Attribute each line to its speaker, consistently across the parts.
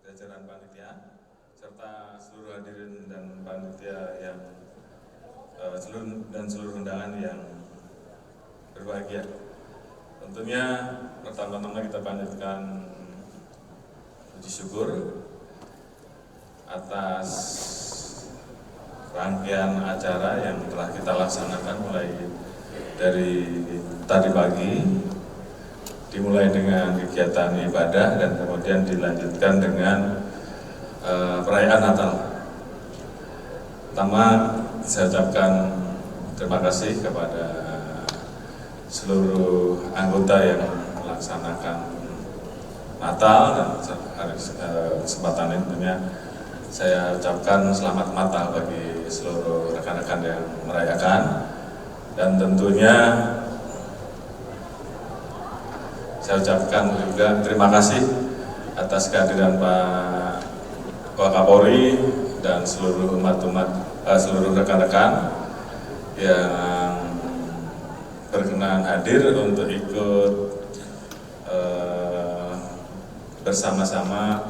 Speaker 1: jajaran panitia serta seluruh hadirin dan panitia yang seluruh undangan yang berbahagia. Tentunya pertama-tama kita panjatkan puji syukur atas rangkaian acara yang telah kita laksanakan mulai dari tadi pagi, dimulai dengan kegiatan ibadah dan kemudian dilanjutkan dengan perayaan Natal. Pertama, saya ucapkan terima kasih kepada seluruh anggota yang melaksanakan Natal dan kesempatan ini tentunya saya ucapkan selamat Natal bagi seluruh rekan-rekan yang merayakan, dan tentunya saya ucapkan juga terima kasih atas kehadiran Pak Wakapolri dan seluruh seluruh rekan-rekan yang berkenan hadir untuk ikut bersama-sama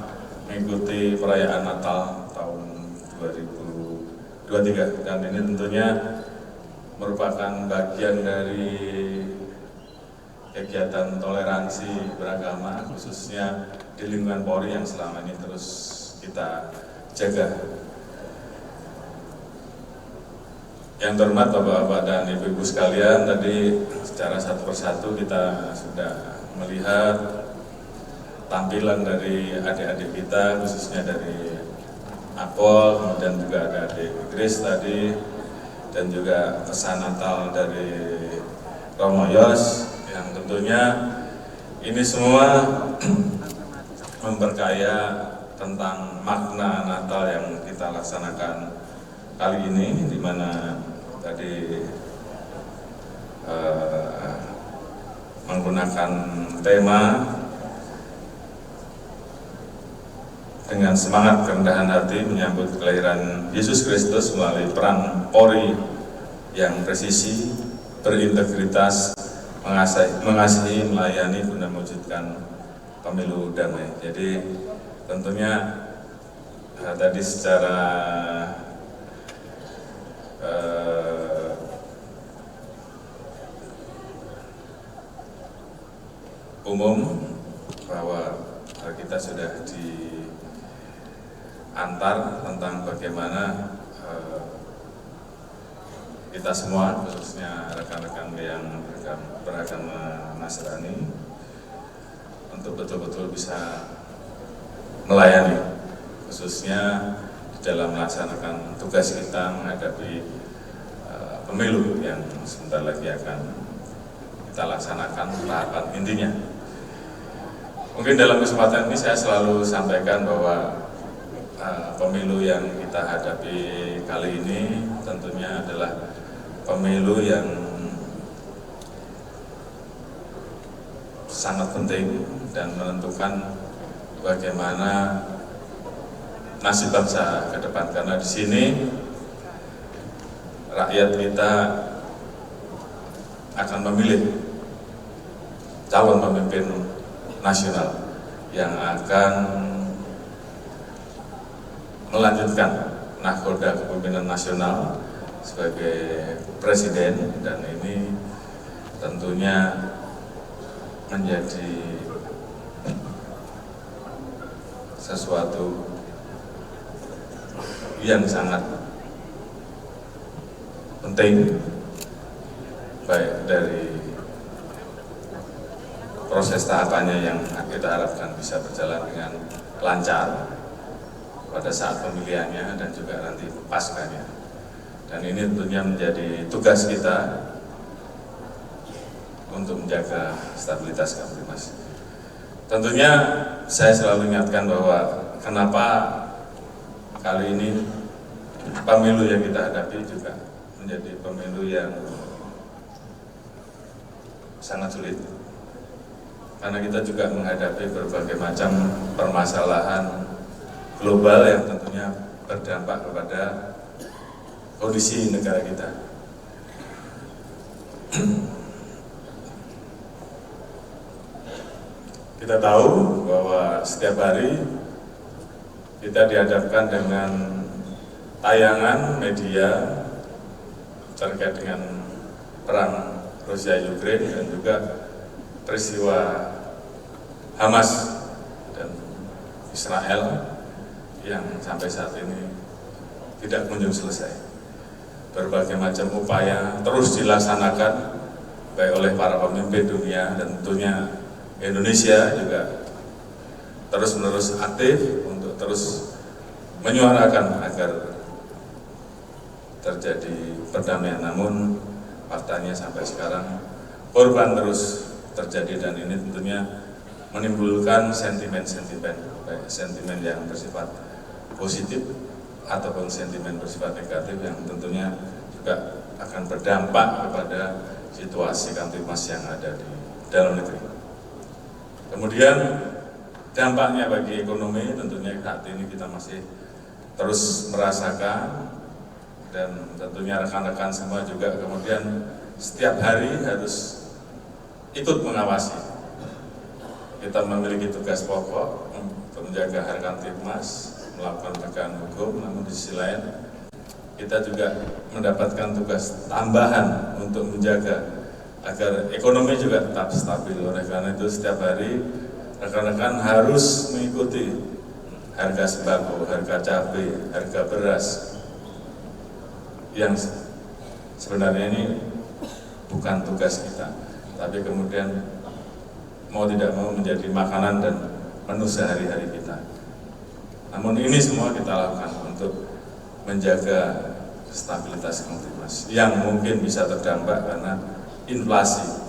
Speaker 1: mengikuti perayaan Natal tahun 2023, dan ini tentunya merupakan bagian dari kegiatan toleransi beragama khususnya di lingkungan Polri yang selama ini terus kita jaga. Yang terhormat Bapak-Bapak dan Ibu-Ibu sekalian, tadi secara satu persatu kita sudah melihat tampilan dari adik-adik kita, khususnya dari Apol, kemudian juga ada adik Grace tadi, dan juga pesan Natal dari Romo Yos, yang tentunya ini semua memperkaya tentang makna Natal yang kita laksanakan kali ini, di mana tadi menggunakan tema dengan semangat kerendahan hati menyambut kelahiran Yesus Kristus melalui peran Polri yang presisi, berintegritas, mengasihi, melayani guna mewujudkan pemilu damai. Jadi tentunya tadi secara umum bahwa kita sudah diantar tentang bagaimana kita semua, khususnya rekan-rekan yang beragama Nasrani, untuk betul-betul bisa melayani, khususnya di dalam melaksanakan tugas kita menghadapi pemilu yang sebentar lagi akan kita laksanakan tahapan intinya. Mungkin dalam kesempatan ini saya selalu sampaikan bahwa pemilu yang kita hadapi kali ini tentunya adalah pemilu yang sangat penting dan menentukan bagaimana nasib bangsa ke depan, karena di sini rakyat kita akan memilih calon pemimpin nasional yang akan melanjutkan nahkoda kepemimpinan nasional sebagai presiden, dan ini tentunya menjadi sesuatu yang sangat penting, baik dari proses tahapannya yang kita harapkan bisa berjalan dengan lancar pada saat pemilihannya dan juga nanti paskanya. Dan ini tentunya menjadi tugas kita untuk menjaga stabilitas Kapolres. Tentunya saya selalu ingatkan bahwa kenapa kali ini pemilu yang kita hadapi juga menjadi pemilu yang sangat sulit, karena kita juga menghadapi berbagai macam permasalahan global yang tentunya berdampak kepada kondisi negara kita. Kita tahu bahwa setiap hari kita dihadapkan dengan tayangan media terkait dengan perang Rusia-Ukraina dan juga peristiwa Hamas dan Israel yang sampai saat ini tidak kunjung selesai. Berbagai macam upaya terus dilaksanakan baik oleh para pemimpin dunia dan tentunya Indonesia juga terus-menerus aktif untuk terus menyuarakan agar terjadi perdamaian. Namun faktanya sampai sekarang korban terus terjadi dan ini tentunya menimbulkan sentimen-sentimen, baik sentimen yang bersifat positif ataupun sentimen bersifat negatif yang tentunya juga akan berdampak kepada situasi Kamtibmas yang ada di dalam negeri. Kemudian dampaknya bagi ekonomi tentunya saat ini kita masih terus merasakan dan tentunya rekan-rekan semua juga kemudian setiap hari harus ikut mengawasi. Kita memiliki tugas pokok untuk menjaga harkat Kamtibmas, melakukan penegakan hukum, namun di sisi lain kita juga mendapatkan tugas tambahan untuk menjaga agar ekonomi juga tetap stabil. Oleh karena itu setiap hari rekan-rekan harus mengikuti harga sembako, harga cabai, harga beras yang sebenarnya ini bukan tugas kita, tapi kemudian mau tidak mau menjadi makanan dan menu sehari-hari kita. Namun ini semua kita lakukan untuk menjaga stabilitas Kamtibmas yang mungkin bisa terdampak karena inflasi,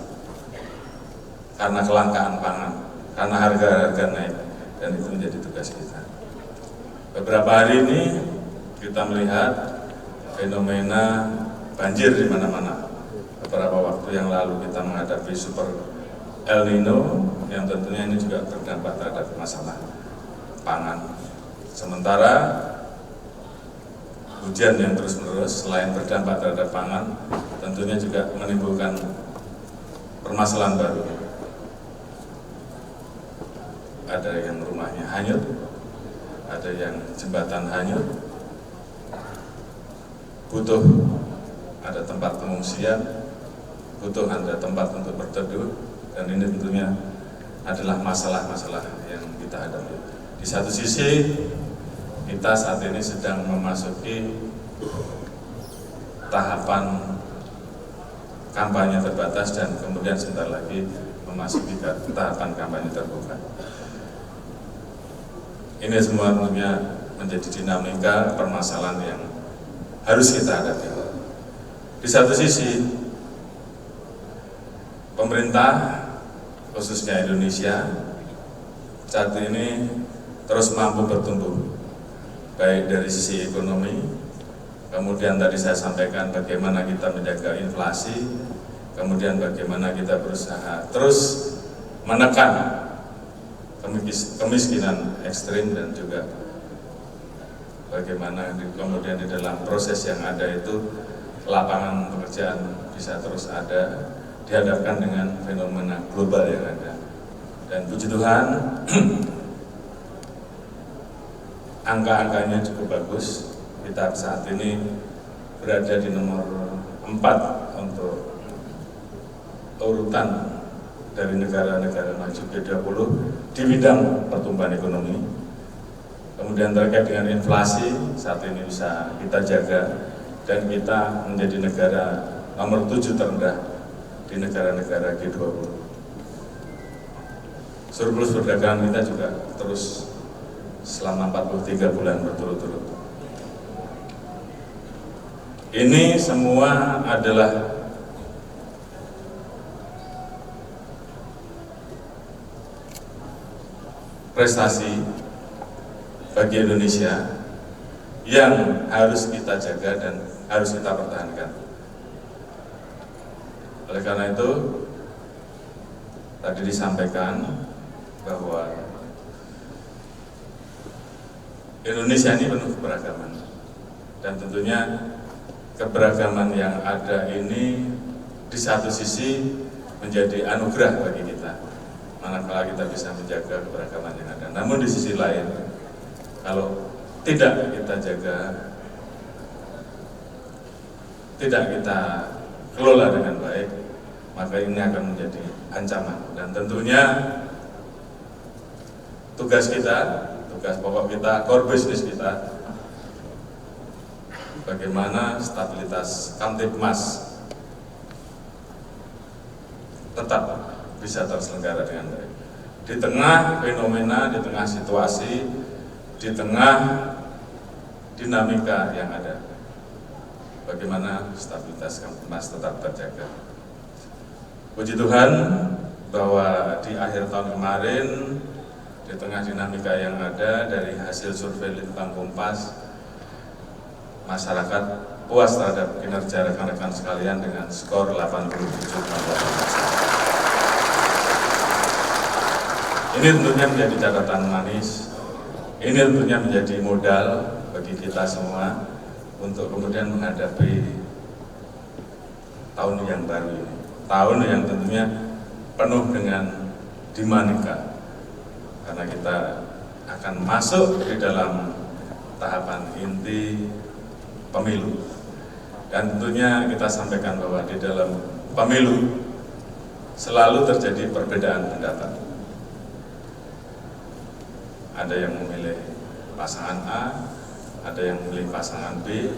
Speaker 1: karena kelangkaan pangan, karena harga-harga naik, dan itu menjadi tugas kita. Beberapa hari ini kita melihat fenomena banjir di mana-mana. Beberapa waktu yang lalu kita menghadapi super El Nino yang tentunya ini juga berdampak terhadap masalah pangan. Sementara hujan yang terus-menerus selain berdampak terhadap pangan, tentunya juga menimbulkan permasalahan baru. Ada yang rumahnya hanyut, ada yang jembatan hanyut, butuh ada tempat pengungsian, butuh ada tempat untuk berteduh, dan ini tentunya adalah masalah-masalah yang kita hadapi. Di satu sisi, kita saat ini sedang memasuki tahapan kampanye terbatas dan kemudian sebentar lagi memasuki tahapan kampanye terbuka. Ini semua tentunya menjadi dinamika permasalahan yang harus kita hadapi. Di satu sisi, pemerintah khususnya Indonesia saat ini terus mampu bertumbuh, baik dari sisi ekonomi, kemudian tadi saya sampaikan bagaimana kita menjaga inflasi, kemudian bagaimana kita berusaha terus menekan kemiskinan ekstrim dan juga bagaimana kemudian di dalam proses yang ada itu lapangan pekerjaan bisa terus ada, dihadapkan dengan fenomena global yang ada. Dan puji Tuhan, angka-angkanya cukup bagus. Kita saat ini berada di nomor 4 untuk urutan dari negara-negara maju G20 di bidang pertumbuhan ekonomi. Kemudian terkait dengan inflasi, saat ini bisa kita jaga dan kita menjadi negara nomor 7 terendah di negara-negara G20. Surplus perdagangan kita juga terus selama 43 bulan berturut-turut. Ini semua adalah prestasi bagi Indonesia yang harus kita jaga dan harus kita pertahankan. Oleh karena itu, tadi disampaikan bahwa Indonesia ini penuh keberagaman, dan tentunya keberagaman yang ada ini di satu sisi menjadi anugerah bagi kita, manakala kita bisa menjaga keberagaman yang ada. Namun di sisi lain, kalau tidak kita jaga, tidak kita kelola dengan baik, maka ini akan menjadi ancaman. Dan tentunya tugas kita, tugas pokok kita, core business kita, bagaimana stabilitas Kamtibmas tetap bisa terselenggara dengan baik. Di tengah fenomena, di tengah situasi, di tengah dinamika yang ada, bagaimana stabilitas Kamtibmas tetap terjaga. Puji Tuhan bahwa di akhir tahun kemarin, di tengah dinamika yang ada dari hasil survei Litbang Kompas, masyarakat puas terhadap kinerja rekan-rekan sekalian dengan skor 87,8%. Ini tentunya menjadi catatan manis, ini tentunya menjadi modal bagi kita semua untuk kemudian menghadapi tahun yang baru ini. Tahun yang tentunya penuh dengan dinamika, karena kita akan masuk di dalam tahapan inti pemilu. Dan tentunya kita sampaikan bahwa di dalam pemilu selalu terjadi perbedaan pendapat. Ada yang memilih pasangan A, ada yang memilih pasangan B,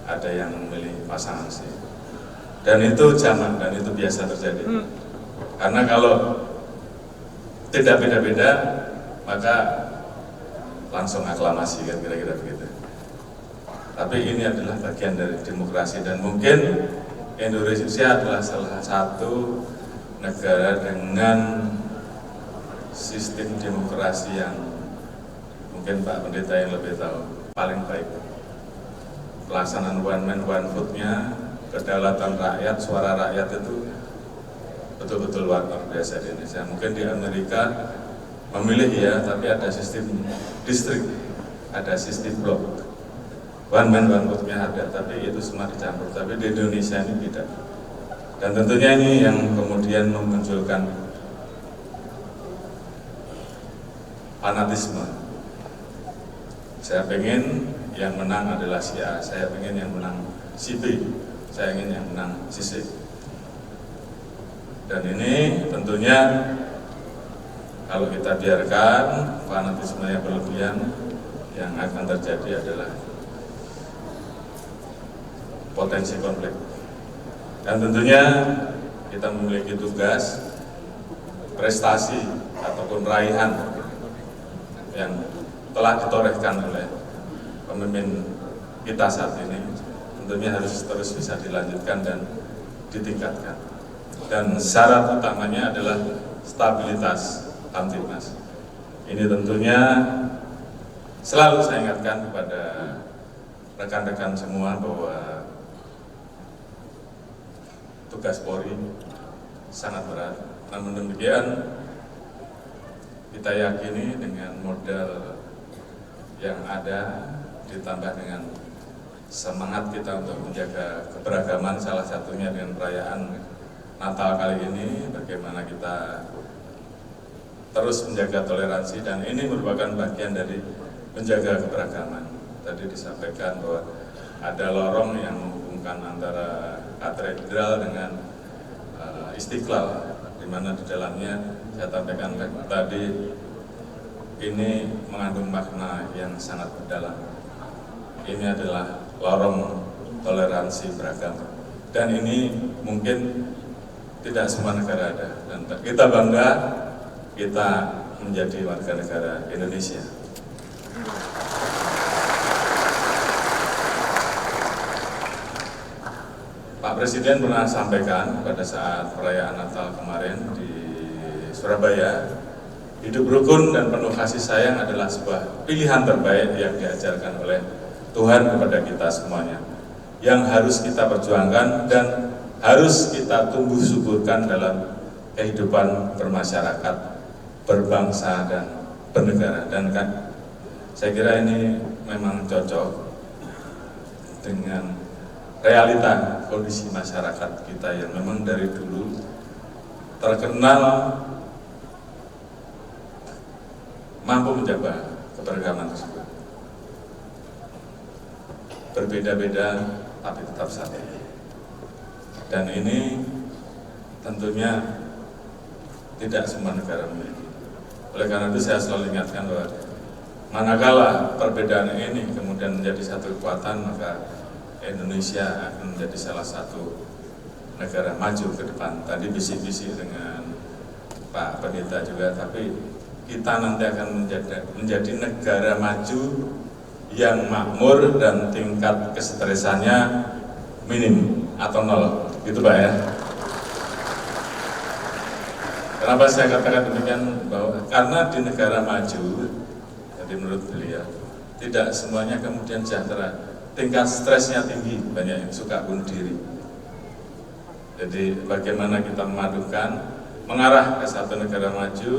Speaker 1: ada yang memilih pasangan C. Dan itu zaman, dan itu biasa terjadi. Karena kalau tidak beda-beda, maka langsung aklamasi, kan kira-kira begitu. Tapi ini adalah bagian dari demokrasi, dan mungkin Indonesia adalah salah satu negara dengan sistem demokrasi yang mungkin Pak Pendeta yang lebih tahu paling baik. Pelaksanaan one man one vote-nya, kedaulatan rakyat, suara rakyat itu betul-betul luar biasa di Indonesia. Mungkin di Amerika memilih ya, tapi ada sistem distrik, ada sistem blok. One man one vote-nya ada, tapi itu semua dicampur. Tapi di Indonesia ini tidak. Dan tentunya ini yang kemudian memunculkan fanatisme. Saya pengen yang menang adalah si A, saya pengen yang menang si B, saya ingin yang menang si C. Dan ini tentunya kalau kita biarkan fanatisme yang berlebihan, yang akan terjadi adalah potensi konflik. Dan tentunya kita memiliki tugas, prestasi ataupun raihan yang telah ditorehkan oleh pemimpin kita saat ini, tentunya harus terus bisa dilanjutkan dan ditingkatkan. Dan syarat utamanya adalah stabilitas Kamtibmas. Ini tentunya selalu saya ingatkan kepada rekan-rekan semua bahwa tugas Polri sangat berat. Namun demikian, kita yakini dengan modal yang ada ditambah dengan semangat kita untuk menjaga keberagaman, salah satunya dengan perayaan Natal kali ini, bagaimana kita terus menjaga toleransi, dan ini merupakan bagian dari menjaga keberagaman. Tadi disampaikan bahwa ada lorong yang menghubungkan antara katedral dengan Istiqlal, di mana di dalamnya saya sampaikan tadi ini mengandung makna yang sangat mendalam. Ini adalah lorong toleransi beragama, dan ini mungkin tidak semua negara ada, dan kita bangga kita menjadi warga negara Indonesia. Pak Presiden pernah sampaikan pada saat perayaan Natal kemarin di Surabaya, hidup rukun dan penuh kasih sayang adalah sebuah pilihan terbaik yang diajarkan oleh Tuhan kepada kita semuanya, yang harus kita perjuangkan dan harus kita tumbuh suburkan dalam kehidupan bermasyarakat, berbangsa, dan bernegara. Dan kan, saya kira ini memang cocok dengan realita kondisi masyarakat kita yang memang dari dulu terkenal mampu menjaga keberagaman tersebut. Berbeda-beda tapi tetap satu. Dan ini tentunya tidak semua negara memiliki. Oleh karena itu saya selalu ingatkan bahwa manakala perbedaan ini kemudian menjadi satu kekuatan, maka Indonesia akan menjadi salah satu negara maju ke depan. Tadi bisik-bisik dengan Pak Pendeta juga, tapi kita nanti akan menjadi negara maju yang makmur dan tingkat kesetresannya minim atau nol, gitu Pak ya. Kenapa saya katakan demikian? Bahwa karena di negara maju, jadi menurut beliau, tidak semuanya kemudian sejahtera, tingkat stresnya tinggi, banyak yang suka bunuh diri. Jadi bagaimana kita memadukan, mengarah ke satu negara maju,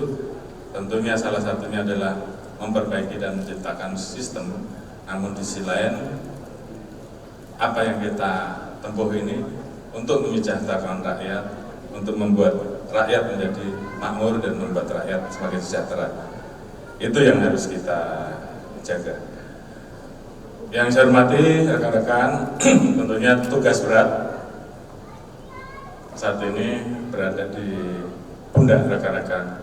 Speaker 1: tentunya salah satunya adalah memperbaiki dan menciptakan sistem. Namun di sisi lain, apa yang kita tempuh ini untuk menyejahterakan rakyat, untuk membuat rakyat menjadi makmur dan membuat rakyat semakin sejahtera. Itu yang harus kita jaga. Yang saya hormati rekan-rekan, tentunya tugas berat saat ini berada di pundak rekan-rekan.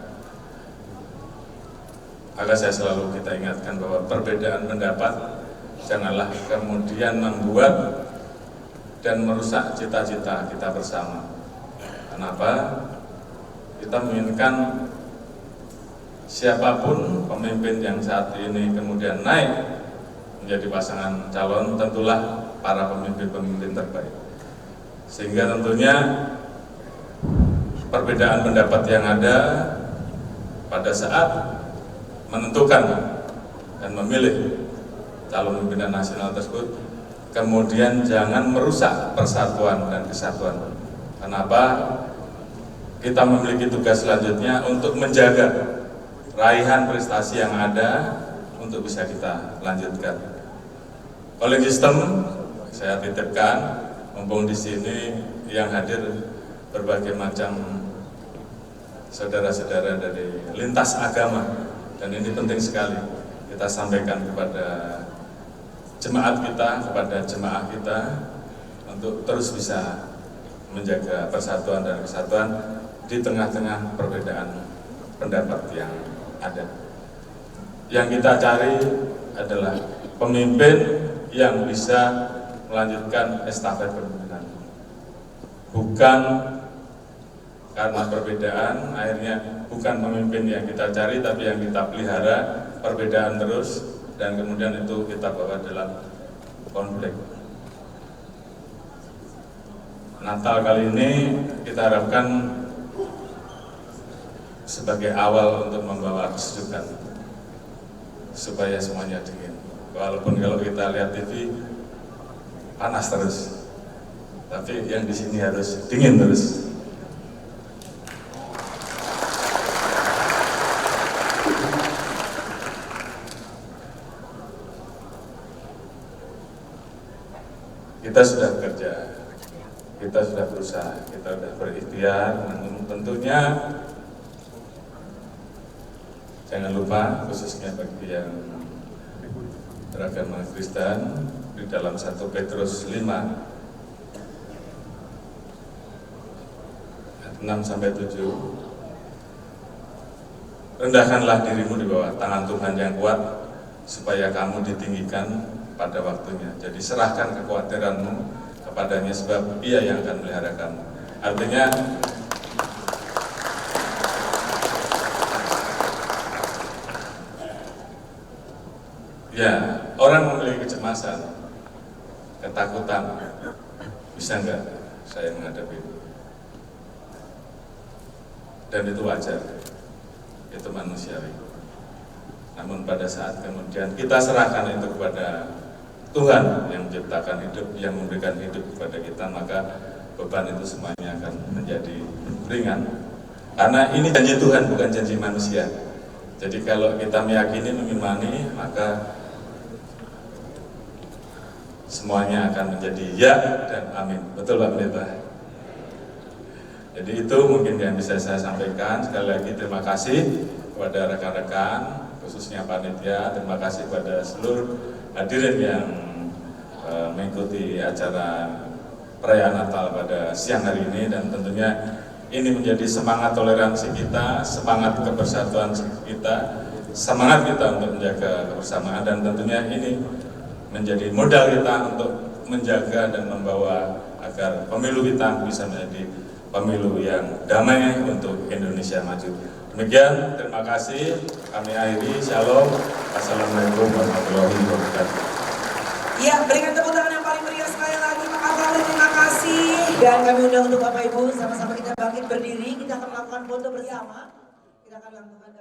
Speaker 1: Agar saya selalu kita ingatkan bahwa perbedaan pendapat janganlah kemudian membuat dan merusak cita-cita kita bersama. Kenapa? Kita menginginkan siapapun pemimpin yang saat ini kemudian naik menjadi pasangan calon, tentulah para pemimpin-pemimpin terbaik. Sehingga tentunya perbedaan pendapat yang ada pada saat menentukan dan memilih calon pimpinan nasional tersebut kemudian jangan merusak persatuan dan kesatuan. Kenapa? Kita memiliki tugas selanjutnya untuk menjaga raihan prestasi yang ada untuk bisa kita lanjutkan. Oleh sistem, saya titipkan, mumpung di sini yang hadir berbagai macam saudara-saudara dari lintas agama, dan ini penting sekali kita sampaikan kepada jemaat kita, kepada jemaah kita untuk terus bisa menjaga persatuan dan kesatuan di tengah-tengah perbedaan pendapat yang ada. Yang kita cari adalah pemimpin yang bisa melanjutkan estafet kepemimpinan. Bukan karena perbedaan, akhirnya bukan pemimpin yang kita cari, tapi yang kita pelihara perbedaan terus, dan kemudian itu kita bawa dalam konflik. Natal kali ini kita harapkan sebagai awal untuk membawa kesejukan, supaya semuanya dingin. Walaupun kalau kita lihat TV panas terus, tapi yang di sini harus dingin terus. Kita sudah bekerja, kita sudah berusaha, kita sudah berikhtiar, namun tentunya jangan lupa, khususnya bagi yang beragama Kristen, di dalam 1 Petrus 5 ayat 6-7, rendahkanlah dirimu di bawah tangan Tuhan yang kuat, supaya kamu ditinggikan pada waktunya. Jadi serahkan kekhawatiranmu kepadanya, sebab Ia yang akan melihara kamu. Artinya ya, orang memiliki kecemasan, ketakutan. Bisa enggak saya menghadapi itu? Dan itu wajar, itu manusiawi. Namun pada saat kemudian kita serahkan itu kepada Tuhan yang menciptakan hidup, yang memberikan hidup kepada kita, maka beban itu semuanya akan menjadi ringan. Karena ini janji Tuhan, bukan janji manusia. Jadi kalau kita meyakini, mengimani, maka semuanya akan menjadi ya dan amin. Betul Pak Pendeta? Jadi itu mungkin yang bisa saya sampaikan. Sekali lagi terima kasih kepada rekan-rekan khususnya panitia. Terima kasih pada seluruh hadirin yang mengikuti acara perayaan Natal pada siang hari ini, dan tentunya ini menjadi semangat toleransi kita, semangat kebersatuan kita, semangat kita untuk menjaga kebersamaan, dan tentunya ini menjadi modal kita untuk menjaga dan membawa agar pemilu kita bisa menjadi pemilu yang damai untuk Indonesia maju. Demikian, terima kasih. Kami akhiri. Shalom. Assalamualaikum warahmatullahi wabarakatuh.
Speaker 2: Ya, berikan tepuk tangan yang paling meriah sekali lagi Pak Kapolri, terima kasih. Dan kami undang untuk Bapak Ibu sama-sama kita bangkit berdiri, kita akan melakukan foto bersama. Kita akan lakukan